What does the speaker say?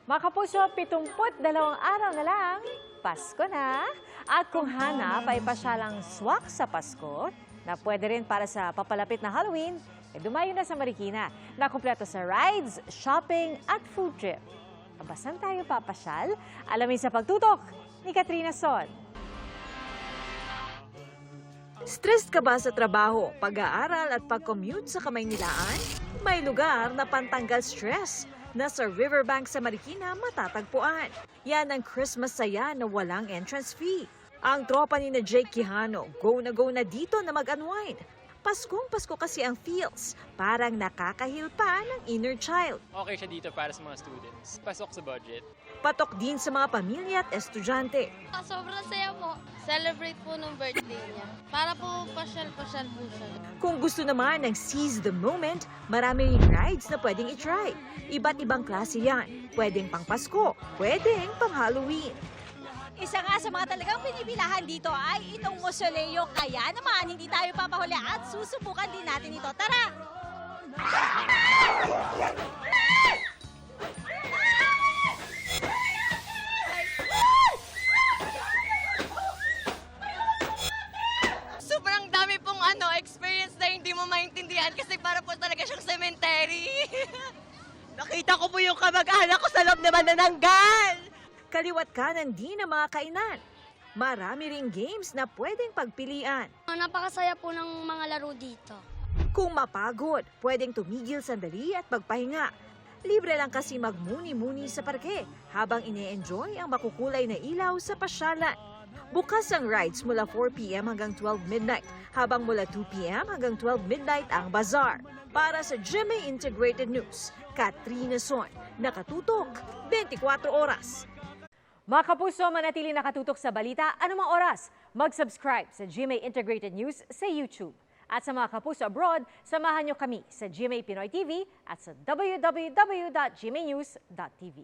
Mga kapuso, 72 araw na lang, Pasko na. At kung hanap ay pasyalang swak sa Pasko, na pwede rin para sa papalapit na Halloween, dumayo na sa Marikina, na kumpleto sa rides, shopping at food trip. Saan tayo papasyal? Alamin sa pagtutok ni Katrina Son. Stressed ka ba sa trabaho, pag-aaral at pag-commute sa Kamaynilaan? May lugar na pantanggal stress. Nasa riverbank sa Marikina matatagpuan. Yan ang Christmas saya na walang entrance fee. Ang tropa ni na Jake Quijano, go na dito na mag-unwind. Paskong Pasko kasi ang feels, parang nakakahil pa ng inner child. Okay siya dito para sa mga students. Pasok sa budget. Patok din sa mga pamilya at estudyante. Sobrang saya po. Celebrate po ng birthday niya. Para po pasyal-pasyal po siya. Kung gusto naman ng seize the moment, marami ring rides na pwedeng itry. Iba't ibang klase yan. Pwedeng pang Pasko, pwedeng pang Halloween. Isa nga sa mga talagang pinipilahan dito ay itong Mausoleo. Kaya naman, hindi tayo papahuli at susubukan din natin ito. Tara! Sobrang dami pong experience na hindi mo maintindihan kasi para po talaga siyang cemetery. Nakita ko po yung kamag-anak ko sa loob na manananggal! Kaliwat kanan din ang mga kainan. Marami ring games na pwedeng pagpilian. Napakasaya po ng mga laro dito. Kung mapagod, pwedeng tumigil sandali at magpahinga. Libre lang kasi magmuni-muni sa parke habang ine-enjoy ang makukulay na ilaw sa pasyalan. Bukas ang rides mula 4 p.m. hanggang 12 midnight, habang mula 2 p.m. hanggang 12 midnight ang bazaar. Para sa GMA Integrated News, Katrina Son, nakatutok 24 oras. Mga kapuso, manatili nakatutok sa balita anumang oras. Mag-subscribe sa GMA Integrated News sa YouTube. At sa mga kapuso abroad, samahan nyo kami sa GMA Pinoy TV at sa www.gmanews.tv.